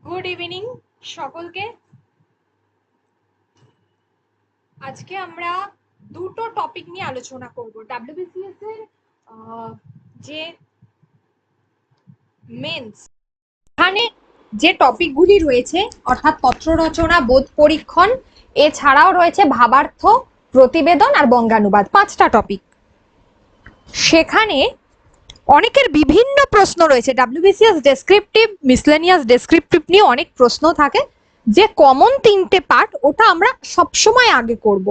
Good evening সকলকে। আজকে আমরা দুটো টপিক নিয়ে আলোচনা করব। ডাব্লিউবিসিএস এর যে মেন্স, এখানে যে টপিকগুলি রয়েছে অর্থাৎ পত্র রচনা, বোধ পরীক্ষণ, এছাড়াও রয়েছে ভাবার্থ, প্রতিবেদন আর বঙ্গানুবাদ, 5টা টপিক। সেখানে অনেকের বিভিন্ন প্রশ্ন রয়েছে। ডাব্লিউবিসিএস ডেসক্রিপটিভ, মিসলেনিয়াস ডেসক্রিপটিভ নিয়ে অনেক প্রশ্ন থাকে। যে কমন 3টে পার্ট ওটা আমরা সবসময় আগে করব,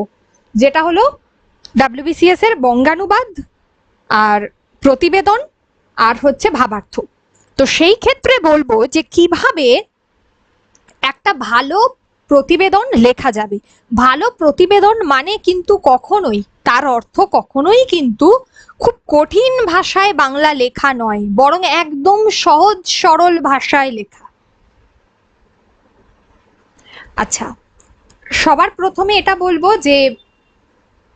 যেটা হলো ডাব্লিউবিসিএস এর বঙ্গানুবাদ আর প্রতিবেদন আর হচ্ছে ভাবার্থ। তো সেই ক্ষেত্রে বলবো যে কিভাবে একটা ভালো প্রতিবেদন লেখা যাবে। ভালো প্রতিবেদন মানে কিন্তু কখনোই তার অর্থ কখনোই কিন্তু খুব কঠিন ভাষায় বাংলা লেখা নয়, বরং একদম সহজ সরল ভাষায় লেখা। আচ্ছা, সবার প্রথমে এটা বলবো যে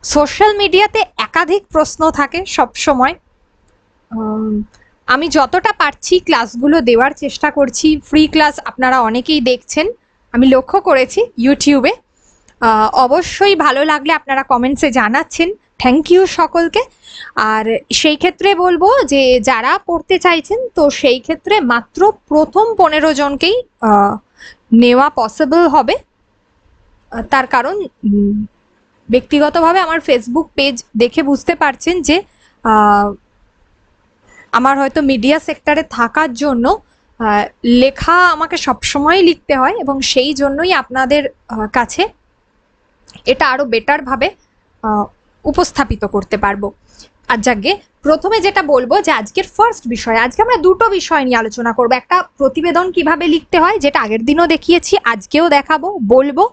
সোশ্যাল মিডিয়াতে একাধিক প্রশ্ন থাকে সব সময়। আমি যতটা পারছি ক্লাসগুলো দেওয়ার চেষ্টা করছি। ফ্রি ক্লাস আপনারা অনেকেই দেখছেন, আমি লক্ষ্য করেছি ইউটিউবে। অবশ্যই ভালো লাগলে আপনারা কমেন্টসে জানাচ্ছেন, থ্যাংক ইউ সকলকে। আর সেই ক্ষেত্রে বলবো যে যারা পড়তে চাইছেন তো সেই ক্ষেত্রে মাত্র প্রথম 15 জনকেই নেওয়া পসিবল হবে। তার কারণ ব্যক্তিগতভাবে আমার ফেসবুক পেজ দেখে বুঝতে পারছেন যে আমার হয়তো মিডিয়া সেক্টরে থাকার জন্য লেখা আমাকে সবসময় লিখতে হয়, এবং সেই জন্যই আপনাদের কাছে এটা আরো বেটার ভাবে উপস্থাপিত করতে পারবো। আর যাকে প্রথমে যেটা বলবো যে আজকের ফার্স্ট বিষয়, আজকে আমরা দুটো বিষয় নিয়ে আলোচনা করব। একটা প্রতিবেদন কিভাবে লিখতে হয়, যেটা আগের দিনও দেখিয়েছি, আজকেও দেখাবো, বলবো।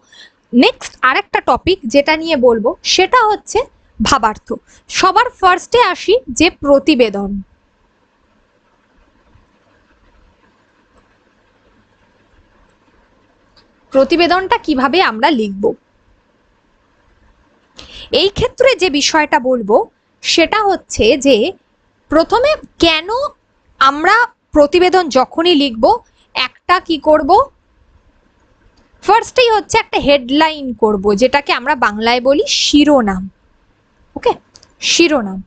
নেক্সট আরেকটা টপিক যেটা নিয়ে বলবো সেটা হচ্ছে ভাবার্থ। সবার ফার্স্টে আসি যে প্রতিবেদন। প্রতিবেদনটা কিভাবে আমরা লিখব, এই ক্ষেত্রে যে বিষয়টা বলবো সেটা হচ্ছে যে প্রথমে কেন আমরা প্রতিবেদন যখনই লিখব একটা কি করব, ফার্স্টেই হচ্ছে একটা হেডলাইন করব, যেটাকে আমরা বাংলায় বলি শিরোনাম। ওকে, শিরোনাম।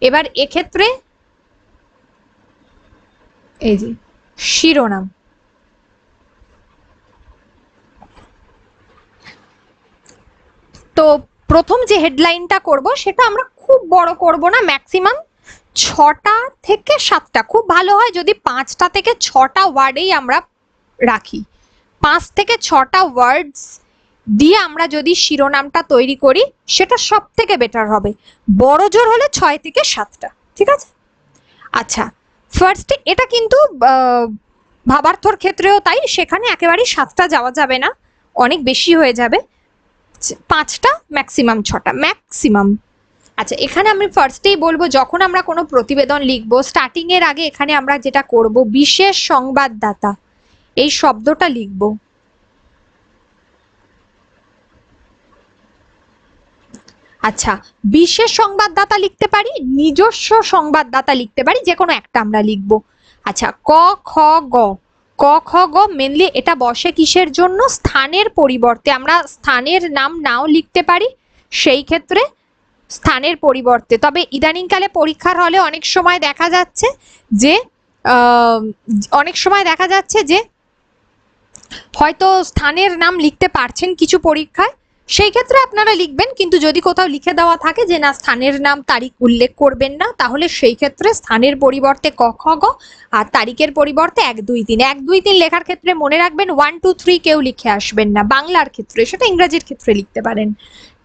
এবার এক্ষেত্রে এই যে শিরোনাম, তো প্রথম যে হেডলাইনটা করব সেটা আমরা খুব বড় করব না, ম্যাক্সিমাম 6টা থেকে 7টা। খুব ভালো হয় যদি 5টা থেকে 6টা ওয়ার্ডেই আমরা রাখি। 5 থেকে 6টা ওয়ার্ডস দিয়ে আমরা যদি শিরোনামটা তৈরি করি সেটা সব থেকে বেটার হবে। বড় জোর হলে 6 থেকে 7টা, ঠিক আছে? আচ্ছা, ফার্স্টে এটা কিন্তু ভাবার্থর ক্ষেত্রেও তাই, সেখানে একেবারেই 7টা যাওয়া যাবে না, অনেক বেশি হয়ে যাবে। 5টা ম্যাক্সিমাম, 6টা ম্যাক্সিমাম। আচ্ছা, এখানে আমি ফার্স্টেই বলবো যখন আমরা কোনো প্রতিবেদন লিখবো স্টার্টিং এর আগে এখানে আমরা যেটা করব বিশেষ সংবাদদাতা এই শব্দটা লিখব। আচ্ছা, বিশেষ সংবাদদাতা লিখতে পারি, নিজস্ব সংবাদদাতা লিখতে পারি, যে কোনো একটা আমরা লিখব। আচ্ছা, ক খ গ, ক খ গ মেনলি এটা বসে কিসের জন্য, স্থানের পরিবর্তে আমরা স্থানের নাম নাও লিখতে পারি, সেই ক্ষেত্রে স্থানের পরিবর্তে। তবে ইদানিংকালে পরীক্ষার হলে অনেক সময় দেখা যাচ্ছে যে হয়তো স্থানের নাম লিখতে পারছেন কিছু পরীক্ষায়, সেই ক্ষেত্রে আপনারা লিখবেন। কিন্তু যদি কোথাও লিখে দেওয়া থাকে যে না স্থানের নাম তারিখ উল্লেখ করবেন না, তাহলে সেই ক্ষেত্রে স্থানের পরিবর্তে ক খ গ আর তারিখের পরিবর্তে 1 2 3। 1 2 3 লেখার ক্ষেত্রে মনে রাখবেন 1 2 3 কেউ লিখে আসবেন না বাংলার ক্ষেত্রে, সেটা ইংরেজির ক্ষেত্রে লিখতে পারেন,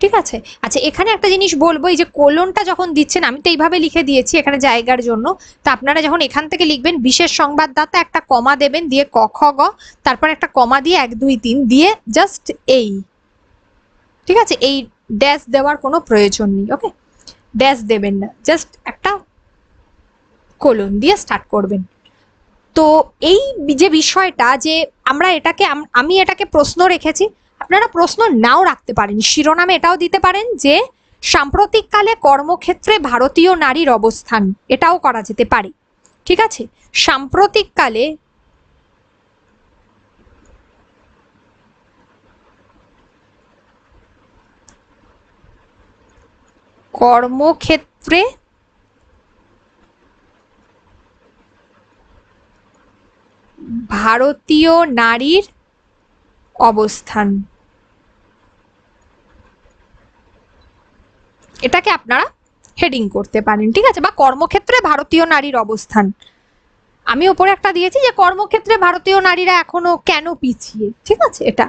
ঠিক আছে? আচ্ছা, এখানে একটা জিনিস বলবো, এই যে কোলনটা যখন দিচ্ছেন, আমি তো এইভাবে লিখে দিয়েছি এখানে জায়গার জন্য, তা আপনারা যখন এখান থেকে লিখবেন বিশেষ সংবাদদাতা একটা কমা দেবেন, দিয়ে ক খ গ, তারপর একটা কমা দিয়ে 1 2 3 দিয়ে জাস্ট এই, ঠিক আছে? এই ড্যাশ দেওয়ার কোনো প্রয়োজন নেই। ওকে, ড্যাশ দেবেন না, জাস্ট একটা কোলন দিয়ে স্টার্ট করবেন। তো এই যে বিষয়টা যে আমরা এটাকে আমি এটাকে প্রশ্ন রেখেছি, আপনারা প্রশ্ন নাও রাখতে পারেন, শিরোনামে এটাও দিতে পারেন যে সাম্প্রতিককালে কর্মক্ষেত্রে ভারতীয় নারীর অবস্থান, এটাও করা যেতে পারে, ঠিক আছে? সাম্প্রতিককালে কর্মক্ষেত্রে ভারতীয় নারীর অবস্থান। এটাকে আপনারা হেডিং করতে পারেন, ঠিক আছে, বা কর্মক্ষেত্রে ভারতীয় নারীর অবস্থান। আমি ওপরে একটা দিয়েছি যে কর্মক্ষেত্রে ভারতীয় নারীরা এখনো কেন পিছিয়ে, ঠিক আছে। এটা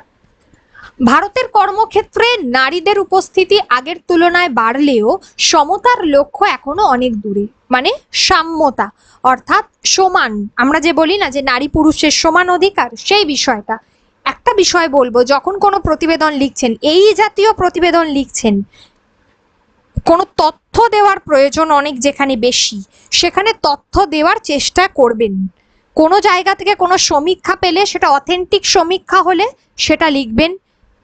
ভারতের কর্মক্ষেত্রে নারীদের উপস্থিতি আগের তুলনায় বাড়লেও সমতার লক্ষ্য এখনো অনেক দূরে, মানে সাম্যতা অর্থাৎ সমান, আমরা যে বলি না যে নারী পুরুষের সমান অধিকার, সেই বিষয়টা। একটা বিষয় বলবো, যখন কোনো প্রতিবেদন লিখছেন, এই জাতীয় প্রতিবেদন লিখছেন, কোনো তথ্য দেওয়ার প্রয়োজন অনেক যেখানে বেশি, সেখানে তথ্য দেওয়ার চেষ্টা করবেন। কোনো জায়গা থেকে কোনো সমীক্ষা পেলে সেটা অথেন্টিক সমীক্ষা হলে সেটা লিখবেন,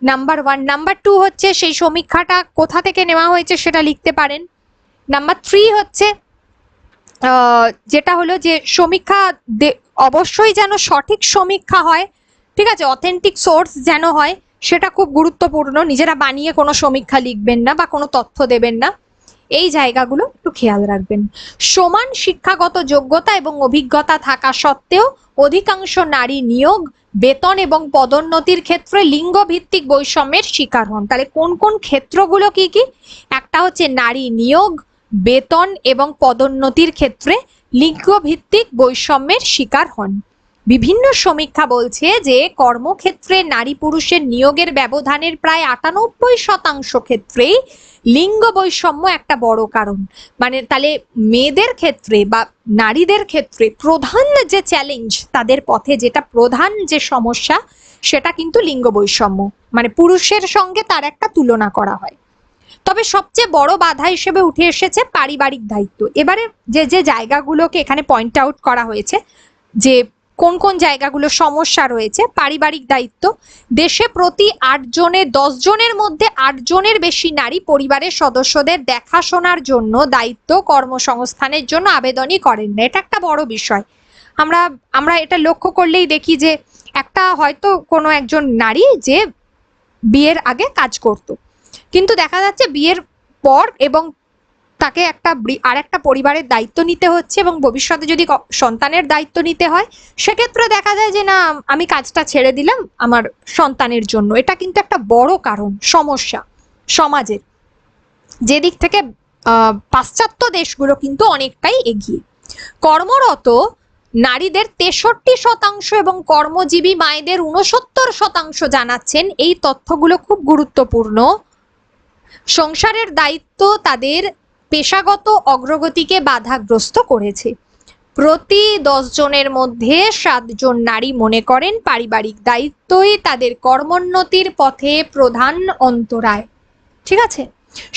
নাম্বার 1। নাম্বার 2 হচ্ছে সেই সমীক্ষাটা কোথা থেকে নেওয়া হয়েছে সেটা লিখতে পারেন। নাম্বার 3 হচ্ছে যেটা হলো যে সমীক্ষা অবশ্যই যেন সঠিক সমীক্ষা হয়, ঠিক আছে, অথেন্টিক সোর্স যেন হয়, সেটা খুব গুরুত্বপূর্ণ। নিজেরা বানিয়ে কোনো সমীক্ষা লিখবেন না বা কোনো তথ্য দেবেন না, এই জায়গাগুলো একটু খেয়াল রাখবেন। সমান শিক্ষাগত যোগ্যতা এবং অভিজ্ঞতা থাকা সত্ত্বেও অধিকাংশ নারী নিয়োগ, বেতন এবং পদোন্নতির ক্ষেত্রে লিঙ্গ ভিত্তিক বৈষম্যের শিকার হন। তাহলে কোন কোন ক্ষেত্রগুলো কি কি? একটা হচ্ছে নারী নিয়োগ, বেতন এবং পদোন্নতির ক্ষেত্রে লিঙ্গ ভিত্তিক বৈষম্যের শিকার হন। বিভিন্ন সমীক্ষা বলছে যে কর্মক্ষেত্রে নারী পুরুষের নিয়োগের ব্যবধানের প্রায় 98% ক্ষেত্রেই লিঙ্গ বৈষম্য একটা বড় কারণ। মানে তাহলে মেয়েদের ক্ষেত্রে বা নারীদের ক্ষেত্রে প্রধান যে চ্যালেঞ্জ তাদের পথে, যেটা প্রধান যে সমস্যা, সেটা কিন্তু লিঙ্গ বৈষম্য, মানে পুরুষের সঙ্গে তার একটা তুলনা করা হয়। তবে সবচেয়ে বড় বাধা হিসেবে উঠে এসেছে পারিবারিক দায়িত্ব। এবারে যে যে জায়গাগুলোকে এখানে পয়েন্ট আউট করা হয়েছে, যে কোন কোন জায়গাগুলো সমস্যা রয়েছে। পারিবারিক দায়িত্ব, দেশে প্রতি 8 জনে 10 জনের মধ্যে 8 জনের বেশি নারী পরিবারের সদস্যদের দেখাশোনার জন্য দায়িত্ব কর্মসংস্থানের জন্য আবেদনই করেন না। এটা একটা বড় বিষয়। আমরা এটা লক্ষ্য করলেই দেখি যে একটা হয়তো কোনো একজন নারী যে বিয়ের আগে কাজ করত, কিন্তু দেখা যাচ্ছে বিয়ের পর এবং তাকে আর একটা পরিবারের দায়িত্ব নিতে হচ্ছে এবং ভবিষ্যতে যদি সন্তানের দায়িত্ব নিতে হয়, সেক্ষেত্রে দেখা যায় যে না, আমি কাজটা ছেড়ে দিলাম আমার সন্তানের জন্য। এটা কিন্তু একটা বড় কারণ, সমস্যা সমাজের, যেদিক থেকে পাশ্চাত্য দেশগুলো কিন্তু অনেকটাই এগিয়ে। কর্মরত নারীদের 63% এবং কর্মজীবী মায়েদের 69% জানাচ্ছেন এই তথ্যগুলো খুব গুরুত্বপূর্ণ। সংসারের দায়িত্ব তাদের পেশাগত অগ্রগতিকে বাধাগ্রস্ত করেছে। প্রতি 10 জনের মধ্যে 7 জন নারী মনে করেন পারিবারিক দায়িত্বই তাদের কর্মোন্নতির পথে প্রধান অন্তরায়, ঠিক আছে।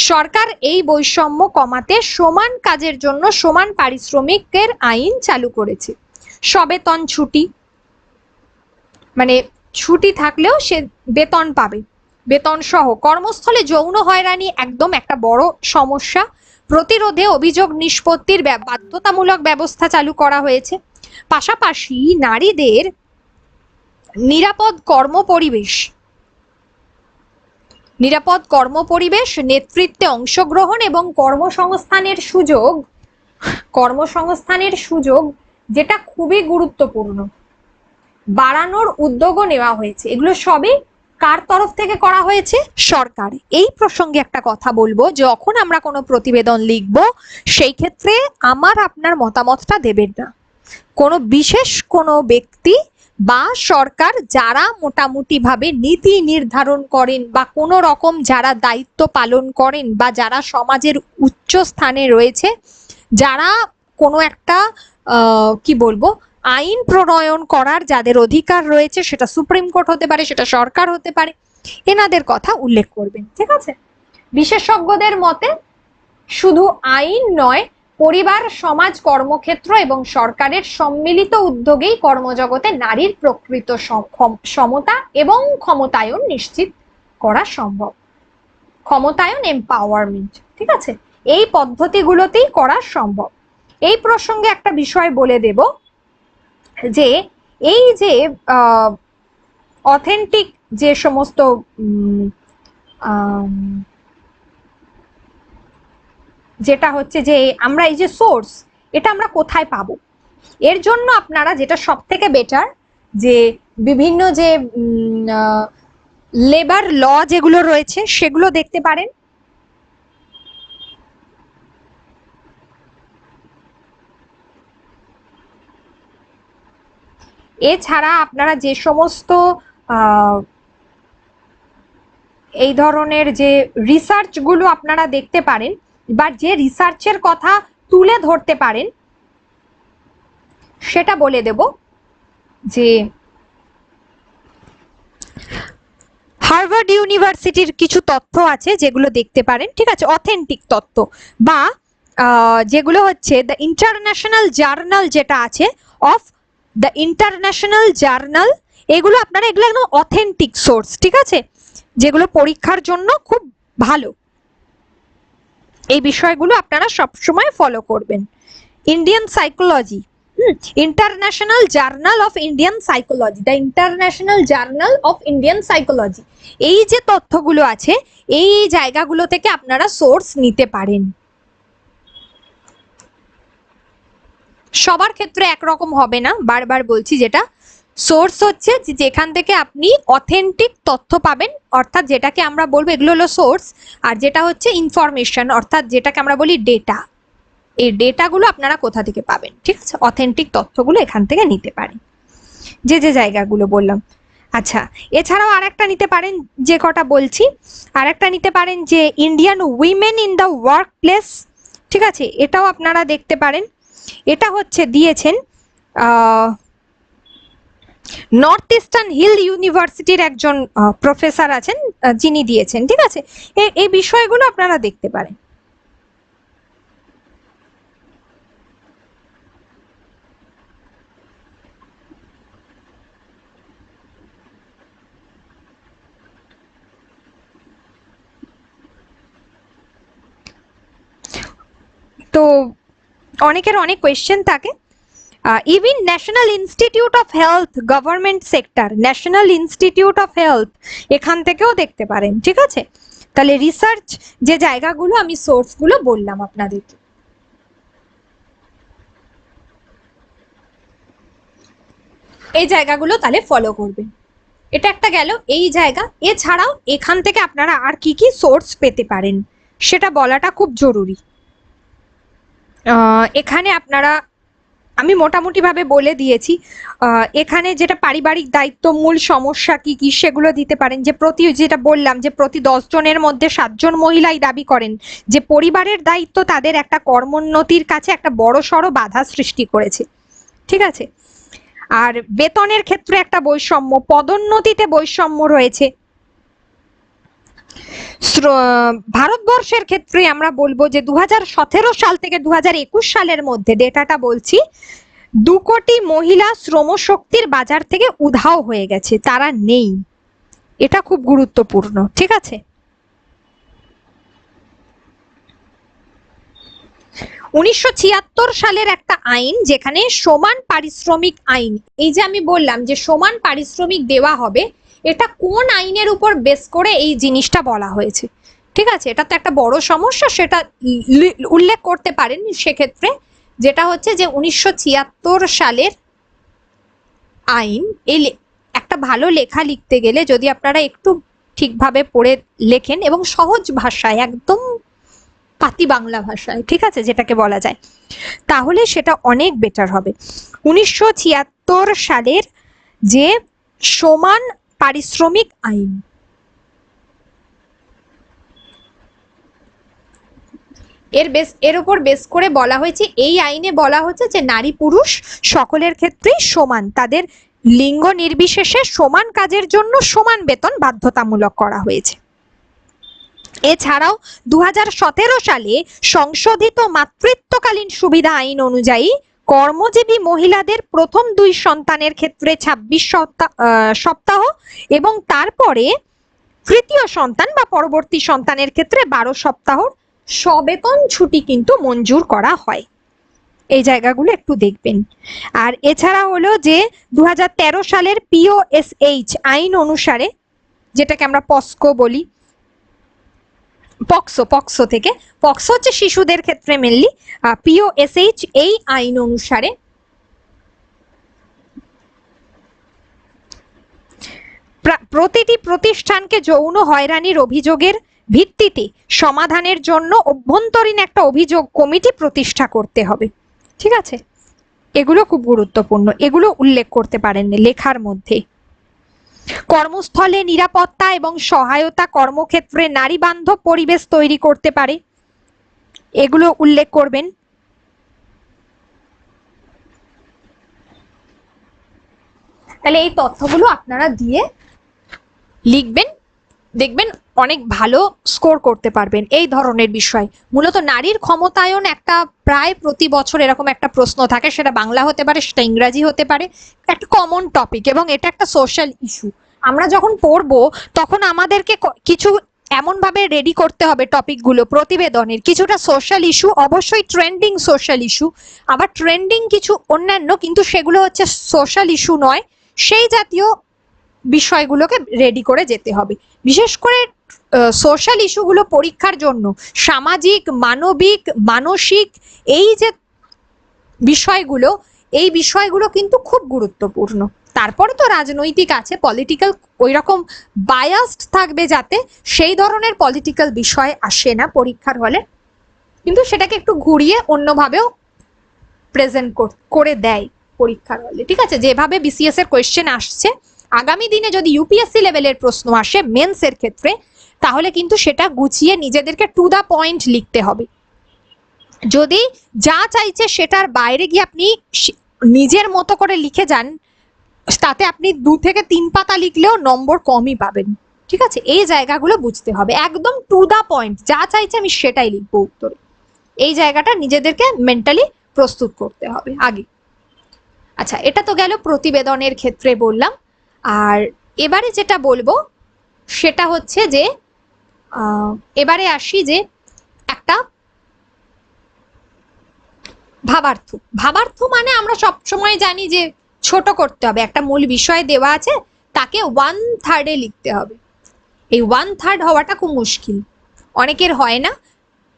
সরকার এই বৈষম্য কমাতে সমান কাজের জন্য সমান পারিশ্রমিকের আইন চালু করেছে। সবেতন ছুটি, মানে ছুটি থাকলেও সে বেতন পাবে, বেতন সহ। কর্মস্থলে যৌন হয়রানি একদম একটা বড় সমস্যা, প্রতিরোধে অভিযোগ নিষ্পত্তির বাধ্যতামূলক ব্যবস্থা চালু করা হয়েছে। পাশাপাশি নারীদের নিরাপদ কর্মপরিবেশ, নেতৃত্বে অংশগ্রহণ এবং কর্মসংস্থানের সুযোগ যেটা খুবই গুরুত্বপূর্ণ, বাড়ানোর উদ্যোগও নেওয়া হয়েছে। এগুলো সবই কার তরফ থেকে করা হয়েছে? সরকার। এই প্রসঙ্গে একটা কথা বলবো, যখন আমরা কোনো প্রতিবেদন লিখব সেই ক্ষেত্রে আমার আপনার মতামতটা দেবেন না। কোনো বিশেষ কোনো ব্যক্তি বা সরকার যারা মোটামুটি ভাবে নীতি নির্ধারণ করেন বা কোনো রকম যারা দায়িত্ব পালন করেন বা যারা সমাজের উচ্চ স্থানে রয়েছে, যারা কোনো একটা কি বলবো আইন প্রণয়ন করার যাদের অধিকার রয়েছে, সেটা সুপ্রিম কোর্ট হতে পারে, সেটা সরকার হতে পারে, এনাদের কথা উল্লেখ করবেন, ঠিক আছে। বিশেষজ্ঞদের মতে শুধু আইন নয়, পরিবার, সমাজ, কর্মক্ষেত্র এবং সরকারের সম্মিলিত উদ্যোগেই কর্মজগতে নারীর প্রকৃত সমতা এবং ক্ষমতায়ন নিশ্চিত করা সম্ভব। ক্ষমতায়ন, এম্পাওয়ারমেন্ট, ঠিক আছে, এই পদ্ধতিগুলোতেই করা সম্ভব। এই প্রসঙ্গে একটা বিষয় বলে দেব যে এই যে অথেন্টিক যে সমস্ত যেটা হচ্ছে যে আমরা এই যে সোর্স, এটা আমরা কোথায় পাবো, এর জন্য আপনারা যেটা সব থেকে বেটার, যে বিভিন্ন যে লেবার ল যেগুলো রয়েছে সেগুলো দেখতে পারেন। এছাড়া আপনারা যে সমস্ত এই ধরনের যে রিসার্চ গুলো আপনারা দেখতে পারেন, বা যে রিসার্চের কথা তুলে ধরতে পারেন, সেটা বলে দেব। যে হার্ভার্ড ইউনিভার্সিটির কিছু তথ্য আছে যেগুলো দেখতে পারেন, ঠিক আছে, অথেন্টিক তথ্য, বা যেগুলো হচ্ছে দ্য ইন্টারন্যাশনাল জার্নাল যেটা আছে, অফ দ্য ইন্টারন্যাশনাল জার্নাল, এগুলো আপনারা, এগুলো একদম অথেন্টিক সোর্স, ঠিক আছে, যেগুলো পরীক্ষার জন্য খুব ভালো। এই বিষয়গুলো আপনারা সবসময় ফলো করবেন। Indian psychology, international journal of Indian psychology, the international journal of Indian psychology, এই যে তথ্যগুলো আছে এই জায়গাগুলো থেকে আপনারা সোর্স নিতে পারেন। সবার ক্ষেত্রে একরকম হবে না, বারবার বলছি, যেটা সোর্স হচ্ছে যেখান থেকে আপনি অথেন্টিক তথ্য পাবেন, অর্থাৎ যেটাকে আমরা বলবো এগুলো হলো সোর্স, আর যেটা হচ্ছে ইনফরমেশন, অর্থাৎ যেটাকে আমরা বলি ডেটা। এই ডেটাগুলো আপনারা কোথা থেকে পাবেন, ঠিক আছে, অথেন্টিক তথ্যগুলো এখান থেকে নিতে পারেন, যে যে জায়গাগুলো বললাম। আচ্ছা, এছাড়াও আরেকটা নিতে পারেন, যে কটা বলছি, আরেকটা নিতে পারেন যে Indian women in the work place, ঠিক আছে, এটাও আপনারা দেখতে পারেন। এটা হচ্ছে দিয়েছেন নর্থ ইস্টার্ন হিল ইউনিভার্সিটির একজন প্রফেসর আছেন, যিনি দিয়েছেন, ঠিক আছে, এই বিষয়গুলো আপনারা দেখতে পারেন। তো অনেকের অনেক কোয়েশ্চেন থাকে। Even national institute of health, government sector, national institute of health, এখান থেকেও দেখতে পারেন, ঠিক আছে। তাহলে রিসার্চ যে জায়গাগুলো আমি সোর্সগুলো বললাম আপনাদেরকে, এই জায়গাগুলো তাহলে ফলো করবেন। এটা একটা গেল এই জায়গা। এছাড়াও এখান থেকে আপনারা আর কি কি সোর্স পেতে পারেন সেটা বলাটা খুব জরুরি। এখানে আপনারা, আমি মোটামুটি ভাবে বলে দিয়েছি। এখানে যেটা পারিবারিক দায়িত্ব, মূল সমস্যা কি কি সেগুলো দিতে পারেন। যে যেটা বললাম যে প্রতি 10 জনের মধ্যে 7 জন মহিলাই দাবি করেন যে পরিবারের দায়িত্ব তাদের একটা কর্মোন্নতির কাছে একটা বড়সড় বাধা সৃষ্টি করেছে, ঠিক আছে। আর বেতনের ক্ষেত্রে একটা বৈষম্য, পদোন্নতিতে বৈষম্য রয়েছে। ভারতবর্ষের ক্ষেত্রে আমরা বলবো যে 2017 সাল থেকে 2021 সালের মধ্যে ডেটাটা বলছি, 2 কোটি মহিলা শ্রমশক্তির বাজার থেকে উধাও হয়ে গেছে, তারা নেই। এটা খুব গুরুত্বপূর্ণ, ঠিক আছে। 1976 সালের একটা আইন, যেখানে সমান পারিশ্রমিক আইন, এই যে আমি বললাম যে সমান পারিশ্রমিক দেওয়া হবে, এটা কোন আইনের উপর বেস করে এই জিনিসটা বলা হয়েছে, ঠিক আছে। এটা তো একটা বড় সমস্যা, সেটা উল্লেখ করতে পারেন সেক্ষেত্রে। যেটা হচ্ছে যে 1976 সালের আইন। এই একটা ভালো লেখা লিখতে গেলে যদি আপনারা একটু ঠিকভাবে পড়ে লেখেন এবং সহজ ভাষায়, একদম পাতি বাংলা ভাষায়, ঠিক আছে, যেটাকে বলা যায়, তাহলে সেটা অনেক বেটার হবে। 1976 সালের যে সমান পারিশ্রমিক আইন, এর উপর বেস করে বলা হয়েছে, এই আইনে বলা হচ্ছে যে নারী পুরুষ সকলের ক্ষেত্রেই সমান, তাদের লিঙ্গ নির্বিশেষে সমান কাজের জন্য সমান বেতন বাধ্যতামূলক করা হয়েছে। এছাড়াও 2017 সালে সংশোধিত মাতৃত্বকালীন সুবিধা আইন অনুযায়ী কর্মজীবী মহিলাদের প্রথম 2 সন্তানের ক্ষেত্রে 26 সপ্তাহ এবং তারপরে তৃতীয় সন্তান বা পরবর্তী সন্তানের ক্ষেত্রে 12 সপ্তাহর সবেতন ছুটি কিন্তু মঞ্জুর করা হয়। এই জায়গাগুলো একটু দেখবেন। আর এছাড়া হলো যে 2013 সালের পিওএসএইচ আইন অনুসারে, যেটাকে আমরা পস্কো বলি, পক্সো, পক্সো থেকে। পক্সো হচ্ছে শিশুদের ক্ষেত্রে মেনলি। POSH এই আইন অনুসারে প্রতিটি প্রতিষ্ঠানকে যৌন হয়রানির অভিযোগের ভিত্তিতে সমাধানের জন্য অভ্যন্তরীণ একটা অভিযোগ কমিটি প্রতিষ্ঠা করতে হবে। ঠিক আছে, এগুলো খুব গুরুত্বপূর্ণ, এগুলো উল্লেখ করতে পারেন লেখার মধ্যে। কর্মস্থলে নিরাপত্তা এবং সহায়তা কর্মক্ষেত্রে নারী বান্ধব পরিবেশ তৈরি করতে পারে, এগুলো উল্লেখ করবেন। তাহলে এই তথ্যগুলো আপনারা দিয়ে লিখবেন, দেখবেন অনেক ভালো স্কোর করতে পারবেন এই ধরনের বিষয়। মূলত নারীর ক্ষমতায়ন একটা প্রায় প্রতি বছর এরকম একটা প্রশ্ন থাকে, সেটা বাংলা হতে পারে, সেটা ইংরাজি হতে পারে, একটা কমন টপিক, এবং এটা একটা সোশ্যাল ইস্যু। আমরা যখন পড়বো তখন আমাদেরকে কিছু এমন ভাবে রেডি করতে হবে টপিকগুলো প্রতিবেদনের, কিছুটা সোশ্যাল ইস্যু, অবশ্যই ট্রেন্ডিং সোশ্যাল ইস্যু, আবার ট্রেন্ডিং কিছু অন্যান্য, কিন্তু সেগুলো হচ্ছে সোশ্যাল ইস্যু নয়, সেই জাতীয় বিষয়গুলোকে রেডি করে যেতে হবে। বিশেষ করে সোশ্যাল ইস্যুগুলো পরীক্ষার জন্য সামাজিক, মানবিক, মানসিক এই যে বিষয়গুলো, এই বিষয়গুলো কিন্তু খুব গুরুত্বপূর্ণ। তারপরে তো রাজনৈতিক আছে, পলিটিক্যাল ওই রকম বায়াসড থাকবে যাতে সেই ধরনের পলিটিক্যাল বিষয় আসে না পরীক্ষার হলে, কিন্তু সেটাকে একটু ঘুরিয়ে অন্যভাবেও প্রেজেন্ট করে দেয় পরীক্ষার হলে। ঠিক আছে, যেভাবে BCS এর কোয়েশ্চেন আসছে, আগামী দিনে যদি UPSC লেভেলের প্রশ্ন আসে মেন্স এর ক্ষেত্রে, তাহলে কিন্তু সেটা গুছিয়ে নিজেদেরকে টু দা পয়েন্ট লিখতে হবে। যদি যা চাইছে সেটার বাইরে গিয়ে আপনি নিজের মতো করে লিখে যান, তাতে আপনি 2 থেকে 3 পাতা লিখলেও নম্বর কমই পাবেন। ঠিক আছে, এই জায়গাগুলো বুঝতে হবে, একদম টু দা পয়েন্ট, যা চাইছে আমি সেটাই লিখবো উত্তরে, এই জায়গাটা নিজেদেরকে মেন্টালি প্রস্তুত করতে হবে আগে। আচ্ছা, এটা তো গেল প্রতিবেদনের ক্ষেত্রে বললাম। আর এবারে যেটা বলবো সেটা হচ্ছে যে এবারে আসি যে একটা ভাবার্থ। ভাবার্থ মানে আমরা সব সময় জানি যে ছোট করতে হবে, একটা মূল বিষয় দেওয়া আছে তাকে 1/3 লিখতে হবে। এই 1/3 হওয়াটা খুব মুশকিল, অনেকের হয় না।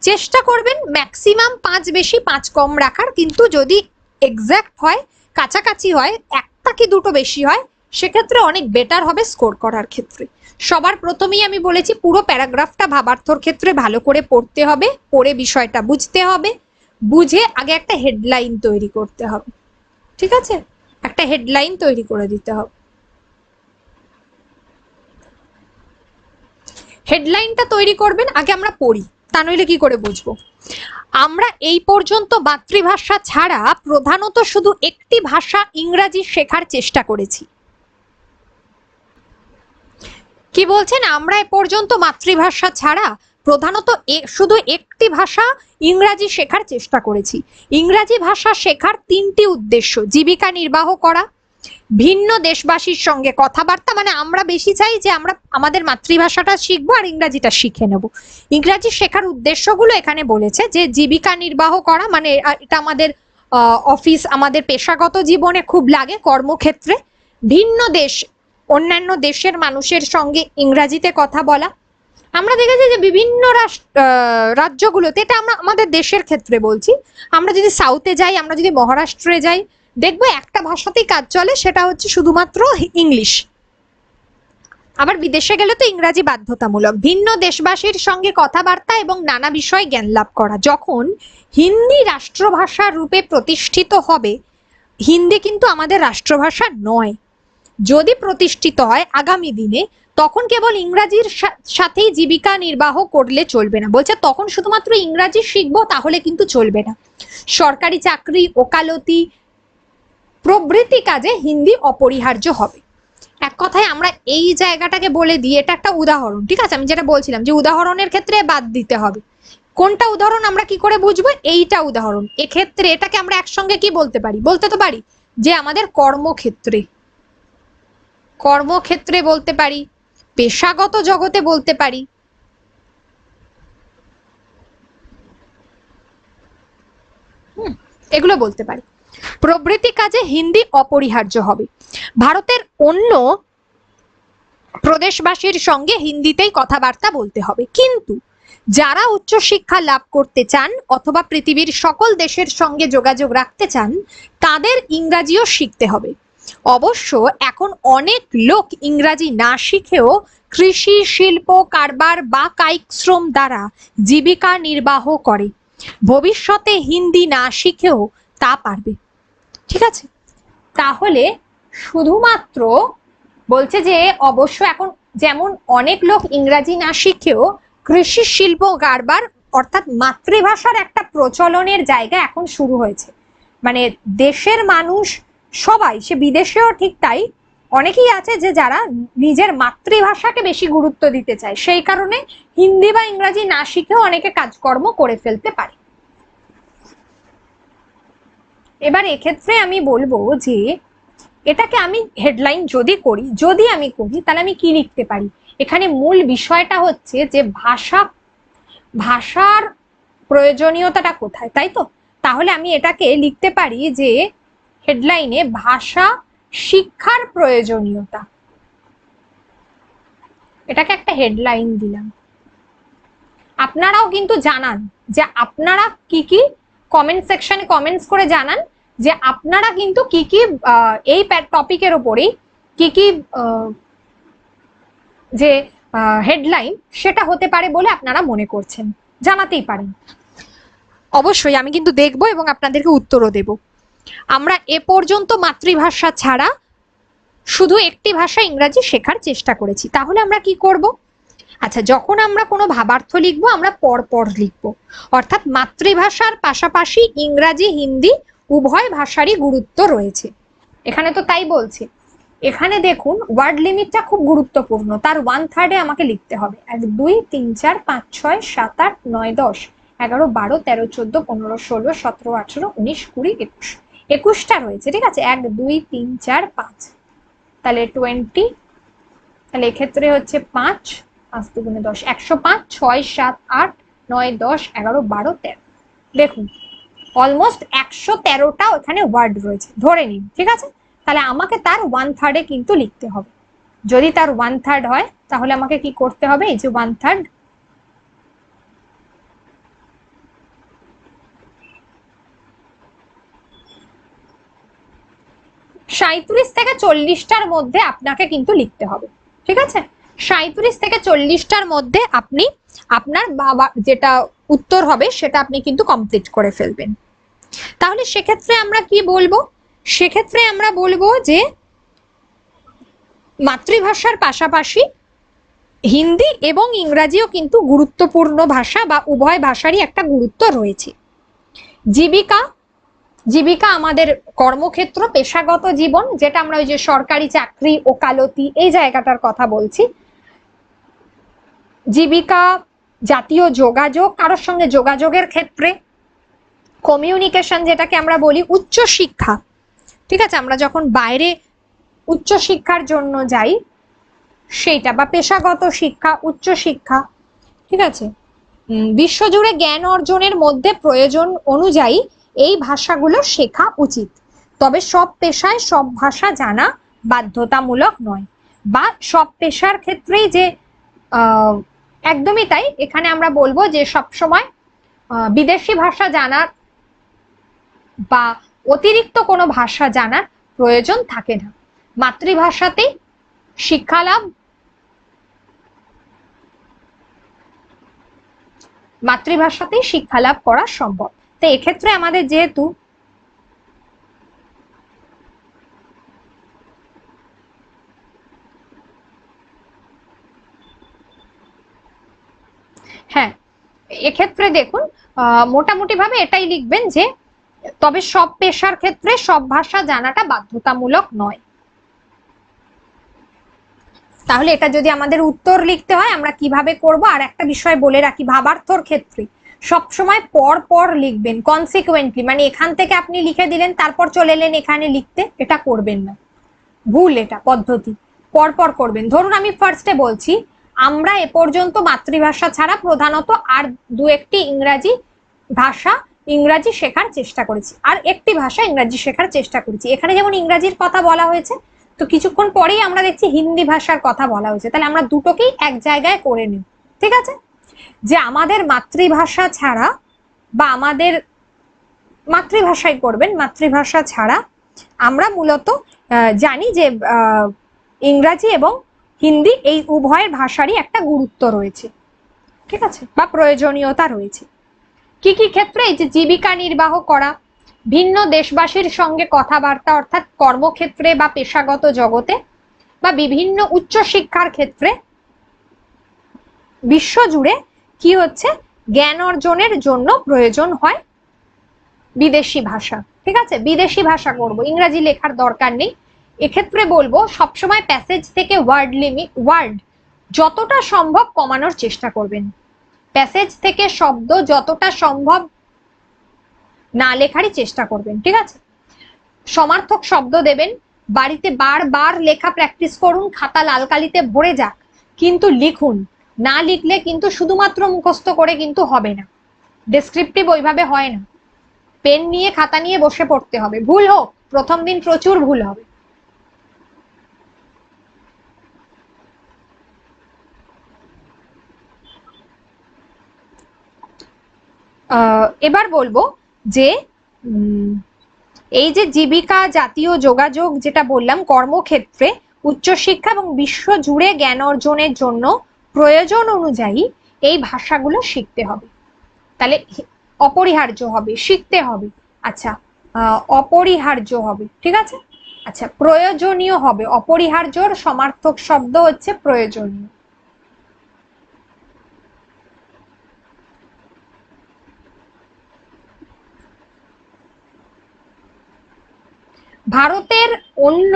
চেষ্টা করবেন ম্যাক্সিমাম 5 বেশি 5 কম রাখার, কিন্তু যদি এক্সাক্ট হয়, কাছাকাছি হয়, একটা কি দুটো বেশি হয়, সেক্ষেত্রে অনেক বেটার হবে স্কোর করার ক্ষেত্রে। সবার প্রথমেই আমি বলেছি পুরো প্যারাগ্রাফটা ভাবার্থর ক্ষেত্রে ভালো করে পড়তে হবে, পড়ে বিষয়টা বুঝতে হবে, বুঝে আগে একটা হেডলাইন তৈরি করতে হবে। ঠিক আছে, একটা হেডলাইন তৈরি করে দিতে হবে। হেডলাইনটা তৈরি করবেন আগে, আমরা পড়ি, তা নইলে কি করে বুঝবো। আমরা এই পর্যন্ত মাতৃভাষা ছাড়া প্রধানত শুধু একটি ভাষা ইংরাজি শেখার চেষ্টা করেছি। কি বলছেন? আমরা এ পর্যন্ত মাতৃভাষা ছাড়া প্রধানত শুধু একটি ভাষা ইংরাজি শেখার চেষ্টা করেছি। ইংরাজি ভাষা শেখার 3টি উদ্দেশ্য: জীবিকা নির্বাহ করা, ভিন্ন দেশবাসীর সঙ্গে কথাবার্তা, মানে আমরা বেশি চাই যে আমরা আমাদের মাতৃভাষাটা শিখবো আর ইংরাজিটা শিখে নেব। ইংরাজি শেখার উদ্দেশ্যগুলো এখানে বলেছে যে জীবিকা নির্বাহ করা, মানে এটা আমাদের অফিস, আমাদের পেশাগত জীবনে খুব লাগে, কর্মক্ষেত্রে। ভিন্ন দেশ, অন্যান্য দেশের মানুষের সঙ্গে ইংরাজিতে কথা বলা। আমরা দেখেছি যে বিভিন্ন রাজ্যগুলোতে, এটা আমরা আমাদের দেশের ক্ষেত্রে বলছি, আমরা যদি সাউথে যাই, আমরা যদি মহারাষ্ট্রে যাই, দেখবো একটা ভাষাতেই কাজ চলে, সেটা হচ্ছে শুধুমাত্র ইংলিশ। আবার বিদেশে গেলে তো ইংরাজি বাধ্যতামূলক। ভিন্ন দেশবাসীর সঙ্গে কথাবার্তা এবং নানা বিষয়ে জ্ঞান লাভ করা। যখন হিন্দি রাষ্ট্রভাষা রূপে প্রতিষ্ঠিত হবে, হিন্দি কিন্তু আমাদের রাষ্ট্রভাষা নয়, যদি প্রতিষ্ঠিত হয় আগামী দিনে, তখন কেবল ইংরাজির সাথেই জীবিকা নির্বাহ করলে চলবে না। বলছে তখন শুধুমাত্র ইংরাজি শিখবো তাহলে কিন্তু চলবে না, সরকারি চাকরি, ওকালতি প্রভৃতি কাজে হিন্দি অপরিহার্য হবে। এক কথায় আমরা এই জায়গাটাকে বলে দিই, এটা একটা উদাহরণ। ঠিক আছে, আমি যেটা বলছিলাম যে উদাহরণের ক্ষেত্রে বাদ দিতে হবে। কোনটা উদাহরণ আমরা কি করে বুঝবো? এইটা উদাহরণ। এক্ষেত্রে এটাকে আমরা একসঙ্গে কি বলতে পারি? বলতে তো পারি যে আমাদের কর্মক্ষেত্রে, কর্মক্ষেত্রে বলতে পারি, পেশাগত জগতে বলতে পারি। এগুলো বলতে পারি। প্রভৃতি কাজে হিন্দি অপরিহার্য হবে। ভারতের অন্য প্রদেশবাসীর সঙ্গে হিন্দিতেই কথাবার্তা বলতে হবে, কিন্তু যারা উচ্চশিক্ষা লাভ করতে চান অথবা পৃথিবীর সকল দেশের সঙ্গে যোগাযোগ রাখতে চান তাদের ইংরাজিও শিখতে হবে। অবশ্য এখন অনেক লোক ইংরাজি না শিখেও কৃষি, শিল্প, কারবার বা কায়িক শ্রম দ্বারা জীবিকা নির্বাহ করে। ভবিষ্যতে হিন্দি না শিখেও তা পারবে। ঠিক আছে, তাহলে শুধুমাত্র বলছে যে অবশ্য এখন যেমন অনেক লোক ইংরাজি না শিখেও কৃষি, শিল্প, কারবার অর্থাৎ মাতৃভাষার একটা প্রচলনের জায়গা এখন শুরু হয়েছে। মানে দেশের মানুষ সবাই, সে বিদেশেও ঠিক তাই, অনেকেই আছে যে যারা নিজের মাতৃভাষাকে বেশি গুরুত্ব দিতে চায়, সেই কারণে হিন্দি বা ইংরাজি না শিখেও অনেকে কাজকর্ম করে ফেলতে পারে। এবার এক্ষেত্রে আমি বলবো যে এটাকে আমি হেডলাইন যদি আমি করি তাহলে আমি কি লিখতে পারি। এখানে মূল বিষয়টা হচ্ছে যে ভাষার প্রয়োজনীয়তাটা কোথায়, তাই তো? তাহলে আমি এটাকে লিখতে পারি যে হেডলাইনে ভাষা শিক্ষার প্রয়োজনীয়তা, এটাকে একটা হেডলাইন দিলাম। আপনারাও কিন্তু জানান যে আপনারা কি কি, কমেন্ট সেকশনে কমেন্টস করে জানান যে আপনারা কিন্তু কি কি এই টপিকের উপরেই কি কি যে হেডলাইন সেটা হতে পারে বলে আপনারা মনে করছেন, জানাতেই পারেন। অবশ্যই আমি কিন্তু দেখবো এবং আপনাদেরকে উত্তরও দেব। আমরা এ পর্যন্ত মাতৃভাষা ছাড়া শুধু একটি ভাষা ইংরাজি শেখার চেষ্টা করেছি। তাহলে আমরা কি করব? আচ্ছা, যখন আমরা কোনো ভাবার্থ লিখবো আমরা পরপর লিখবো, অর্থাৎ মাতৃভাষার পাশাপাশি ইংরাজি, হিন্দি উভয় ভাষারই গুরুত্ব রয়েছে। এখানে তো তাই বলছে। এখানে দেখুন ওয়ার্ড লিমিটটা খুব গুরুত্বপূর্ণ, তার 1/3 আমাকে লিখতে হবে। 1 2 3 4 5 6 7 8 9 10 11 12 13 14 15 16 17 18 19 20 21, 21টা রয়েছে। ঠিক আছে, 1 2 3 4 5, তাহলে 20, তাহলে এক্ষেত্রে হচ্ছে 5 5 2 10, 105 6 7 8 9 10 11 12 13। দেখুন অলমোস্ট 113টা ওখানে ওয়ার্ড রয়েছে ধরে নিন। ঠিক আছে, তাহলে আমাকে তার 1/3 কিন্তু লিখতে হবে। যদি তার 1/3 হয় তাহলে আমাকে কি করতে হবে, এই যে 1/3 37 থেকে 40টার মধ্যে আপনাকে কিন্তু লিখতে হবে। ঠিক আছে, 37 থেকে 40টার মধ্যে আপনি আপনার বাবা যেটা উত্তর হবে সেটা আপনি কিন্তু কমপ্লিট করে ফেলবেন। তাহলে সেক্ষেত্রে আমরা কি বলবো? সেক্ষেত্রে আমরা বলবো যে মাতৃভাষার পাশাপাশি হিন্দি এবং ইংরাজিও কিন্তু গুরুত্বপূর্ণ ভাষা বা উভয় ভাষারই একটা গুরুত্ব রয়েছে। জীবিকা আমাদের কর্মক্ষেত্র, পেশাগত জীবন, যেটা আমরা ওই যে সরকারি চাকরি, ওকালতি এই জায়গাটার কথা বলছি। জীবিকা, জাতীয় যোগাযোগ, কারোর সঙ্গে যোগাযোগের ক্ষেত্রে, কমিউনিকেশন যেটাকে আমরা বলি, উচ্চ শিক্ষা। ঠিক আছে, আমরা যখন বাইরে উচ্চ শিক্ষার জন্য যাই সেইটা, বা পেশাগত শিক্ষা, উচ্চ শিক্ষা। ঠিক আছে, বিশ্বজুড়ে জ্ঞান অর্জনের মধ্যে প্রয়োজন অনুযায়ী এই ভাষাগুলো শেখা উচিত, তবে সব পেশায় সব ভাষা জানা বাধ্যতামূলক নয়, বা সব পেশার ক্ষেত্রেই যে একদমই তাই। এখানে আমরা বলবো যে সবসময় বিদেশি ভাষা জানার বা অতিরিক্ত কোনো ভাষা জানার প্রয়োজন থাকে না। মাতৃভাষাতেই শিক্ষা লাভ করা সম্ভব। তো এক্ষেত্রে আমাদের যেহেতু হ্যাঁ, এক্ষেত্রে দেখুন মোটামুটি ভাবে এটাই লিখবেন যে তবে সব পেশার ক্ষেত্রে সব ভাষা জানাটা বাধ্যতামূলক নয়। তাহলে এটা যদি আমাদের উত্তর লিখতে হয় আমরা কিভাবে করব? আর একটা বিষয় বলে রাখি, ভাবার্থর ক্ষেত্রে সবসময় পর পর লিখবেন, কনসিকুয়েন্টলি। মানে এখান থেকে আপনি লিখে দিলেন তারপর চলে এলেন এখানে লিখতে, এটা করবেন না, ভুল এটা পদ্ধতি। পর পর করবেন। ধরুন আমি ফার্স্টে বলছি আমরা এ পর্যন্ত মাতৃভাষা ছাড়া প্রধানত আর 2-1টি ইংরাজি শেখার চেষ্টা করেছি, আর একটি ভাষা ইংরাজি শেখার চেষ্টা করেছি। এখানে যেমন ইংরাজির কথা বলা হয়েছে, তো কিছুক্ষণ পরেই আমরা দেখছি হিন্দি ভাষার কথা বলা হয়েছে, তাহলে আমরা দুটোকেই এক জায়গায় করে নিই। ঠিক আছে, যে আমাদের মাতৃভাষা ছাড়া বা আমাদের মাতৃভাষায় করবেন, মাতৃভাষা ছাড়া আমরা মূলত জানি যে ইংরাজি এবং হিন্দি এই উভয় ভাষারই একটা গুরুত্ব রয়েছে, ঠিক আছে, বা প্রয়োজনীয়তা রয়েছে। কি কি ক্ষেত্রে? এই যে জীবিকা নির্বাহ করা, ভিন্ন দেশবাসীর সঙ্গে কথাবার্তা অর্থাৎ কর্মক্ষেত্রে বা পেশাগত জগতে, বা বিভিন্ন উচ্চশিক্ষার ক্ষেত্রে বিশ্বজুড়ে কি হচ্ছে জ্ঞান অর্জনের জন্য প্রয়োজন হয় বিদেশি ভাষা, ঠিক আছে। বিদেশি ভাষা করব, ইংরাজি লেখার দরকার নেই। এক্ষেত্রে বলবো সবসময় প্যাসেজ থেকে ওয়ার্ড যতটা সম্ভব কমানোর চেষ্টা করবেন। প্যাসেজ থেকে শব্দ যতটা সম্ভব না লেখারই চেষ্টা করবেন, ঠিক আছে। সমার্থক শব্দ দেবেন, বাড়িতে বারবার লেখা প্র্যাকটিস করুন, খাতা লাল কালিতে ভরে যাক, কিন্তু লিখুন। না লিখলে কিন্তু শুধুমাত্র মুখস্থ করে কিন্তু হবে না, ডেসক্রিপটিভ ওইভাবে হয় না। পেন নিয়ে খাতা নিয়ে বসে পড়তে হবে, ভুল হোক, প্রথম দিন প্রচুর ভুল হবে। এবার বলবো যে এই যে জীবিকা, জাতীয় যোগাযোগ, যেটা বললাম কর্মক্ষেত্রে, উচ্চশিক্ষা এবং বিশ্ব জুড়ে জ্ঞান অর্জনের জন্য প্রয়োজন অনুযায়ী এই ভাষাগুলো শিখতে হবে। তাহলে অপরিহার্য হবে, শিখতে হবে। আচ্ছা, অপরিহার্য হবে, ঠিক আছে। আচ্ছা, প্রয়োজনীয় হবে, অপরিহার্যর সমার্থক শব্দ হচ্ছে প্রয়োজনীয়। ভারতের অন্য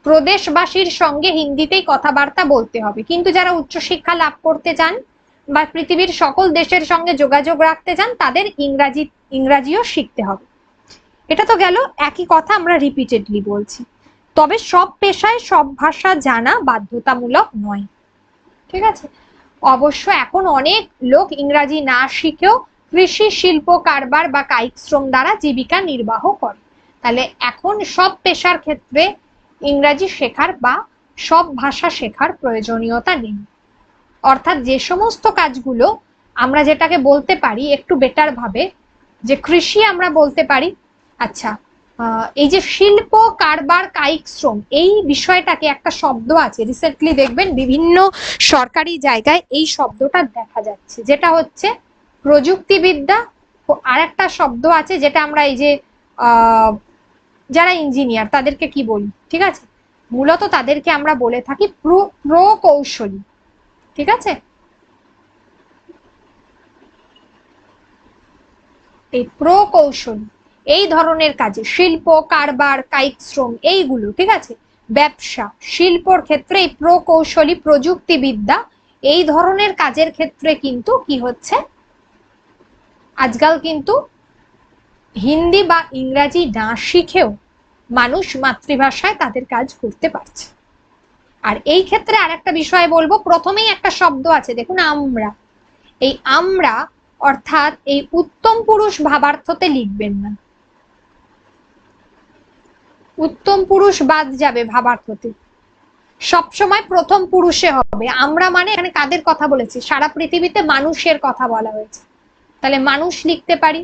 প্রদেশবাসীর সঙ্গে হিন্দিতেই কথাবার্তা বলতে হবে, কিন্তু যারা উচ্চশিক্ষা লাভ করতে চান বা পৃথিবীর সকল দেশের সঙ্গে যোগাযোগ রাখতে চান তাদের ইংরাজিও শিখতে হবে। এটা তো গেল একই কথা, আমরা রিপিটেডলি বলছি। তবে সব পেশায় সব ভাষা জানা বাধ্যতামূলক নয়, ঠিক আছে। অবশ্য এখন অনেক লোক ইংরাজি না শিখেও কৃষি, শিল্প, কারবার বা কায়িক শ্রম দ্বারা জীবিকা নির্বাহ করে। তাহলে এখন সব পেশার ক্ষেত্রে ইংরাজি শেখার বা সব ভাষা শেখার প্রয়োজনীয়তা নেই। অর্থাৎ যে সমস্ত কাজগুলো আমরা যেটাকে বলতে পারি একটু বেটার ভাবে যে কৃষি আমরা বলতে পারি, আচ্ছা, এই যে শিল্প, কারবার, কায়িক শ্রম, এই বিষয়টাকে একটা শব্দ আছে, রিসেন্টলি দেখবেন বিভিন্ন সরকারি জায়গায় এই শব্দটা দেখা যাচ্ছে, যেটা হচ্ছে প্রযুক্তিবিদ্যা। আর একটা শব্দ আছে যেটা আমরা এই যে যারা ইঞ্জিনিয়ার তাদেরকে কি বলি, ঠিক আছে, মূলত তাদেরকে আমরা বলে থাকি প্রকৌশলী, ঠিক আছে। এই প্রকৌশলী এই ধরনের কাজে শিল্প, কারবার, কায়িক শ্রম এইগুলো, ঠিক আছে, ব্যবসা, শিল্পর ক্ষেত্রে এই প্রকৌশলী, প্রযুক্তিবিদ্যা এই ধরনের কাজের ক্ষেত্রে কিন্তু কি হচ্ছে আজকাল কিন্তু হিন্দি বা ইংরাজি না শিখেও মানুষ মাতৃভাষায় তাদের কাজ করতে পারছে। আর এই ক্ষেত্রে আরেকটা বিষয় বলবো, প্রথমেই একটা শব্দ আছে দেখুন, আমরা। এই আমরা অর্থাৎ এই উত্তম পুরুষ ভাবার্থতে লিখবেন না, উত্তম পুরুষ বাদ যাবে ভাবার্থতে, সবসময় প্রথম পুরুষে হবে। আমরা মানে এখানে কাদের কথা বলেছি? সারা পৃথিবীতে মানুষের কথা বলা হয়েছে, তাহলে মানুষ লিখতে পারি,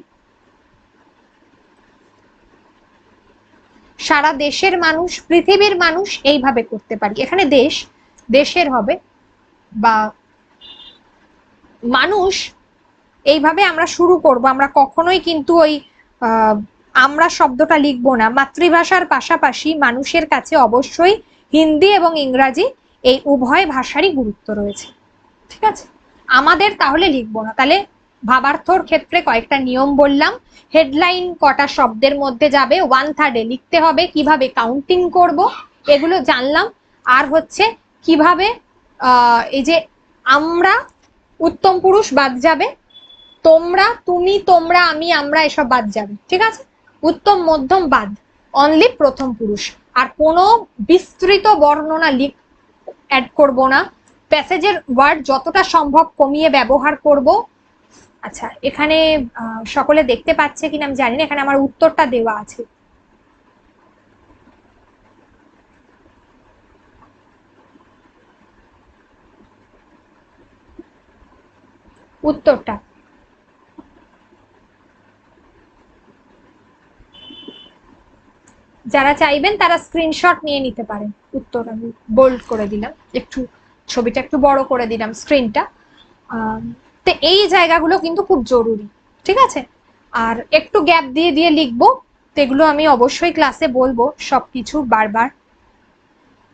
সারা দেশের মানুষ, পৃথিবীর মানুষ এইভাবে করতে পারি। এখানে দেশ, দেশের হবে, বা মানুষ এইভাবে আমরা শুরু করব। আমরা কখনোই কিন্তু ওই আমরা শব্দটা লিখবো না। মাতৃভাষার পাশাপাশি মানুষের কাছে অবশ্যই হিন্দি এবং ইংরাজি এই উভয় ভাষারই গুরুত্ব রয়েছে, ঠিক আছে। আমাদের তাহলে লিখবো না। তাহলে ভাবার্থর ক্ষেত্রে কয়েকটা নিয়ম বললাম, হেডলাইন কটা শব্দের মধ্যে যাবে, 1/3 লিখতে হবে, কিভাবে কাউন্টিং করব এগুলো জানলাম। আর হচ্ছে কিভাবে এই যে আমরা উত্তম পুরুষ বাদ যাবে, তোমরা, তুমি, তোমরা, আমি, আমরা এসব বাদ যাবে, ঠিক আছে। উত্তম মধ্যম বাদ, অনলি প্রথম পুরুষ। আর কোনো বিস্তৃত বর্ণনা অ্যাড করব না, প্যাসেজের ওয়ার্ড যতটা সম্ভব কমিয়ে ব্যবহার করব। আচ্ছা, এখানে সকলে দেখতে পাচ্ছে কিনা আমি জানি না, এখানে আমার উত্তরটা দেওয়া আছে। উত্তরটা যারা চাইবেন তারা স্ক্রিনশট নিয়ে নিতে পারেন। উত্তর আমি বোল্ড করে দিলাম, একটু ছবিটা একটু বড় করে দিলাম স্ক্রিনটা। তো এই জায়গাগুলো কিন্তু খুব জরুরি, ঠিক আছে? আর একটু গ্যাপ দিয়ে দিয়ে লিখবো, তো এগুলো আমি অবশ্যই ক্লাসে বলবো, সবকিছু বারবার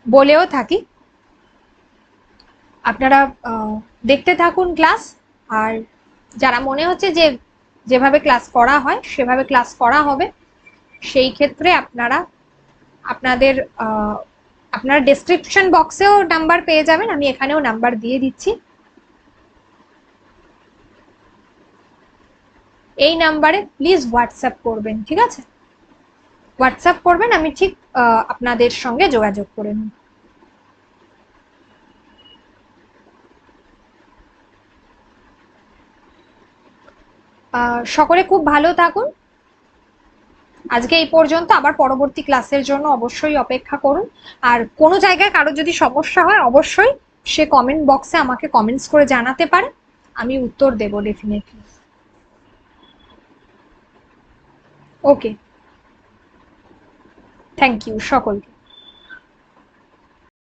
বলেও থাকি। আপনারা দেখতে থাকুন ক্লাস। আর যারা মনে হচ্ছে যে যেভাবে ক্লাস করা হয় সেভাবে ক্লাস করা হবে, সেই ক্ষেত্রে আপনারা আপনাদের আপনার ডেসক্রিপশন বক্সেও নাম্বার পেয়ে যাবেন, আমি এখানেও নাম্বার দিয়ে দিচ্ছি। এই নাম্বারে প্লিজ হোয়াটসঅ্যাপ করবেন, ঠিক আছে? হোয়াটসঅ্যাপ করবেন, আমি ঠিক আপনাদের সঙ্গে যোগাযোগ করে নেব। সকলে খুব ভালো থাকুন। আজকে এই পর্যন্ত, আবার পরবর্তী ক্লাসের জন্য অবশ্যই অপেক্ষা করুন। আর কোনো জায়গায় কারো যদি সমস্যা হয় অবশ্যই সে কমেন্ট বক্সে আমাকে কমেন্টস করে জানাতে পারে, আমি উত্তর দেব ডেফিনেটলি। ওকে, থ্যাংক ইউ সকলকে।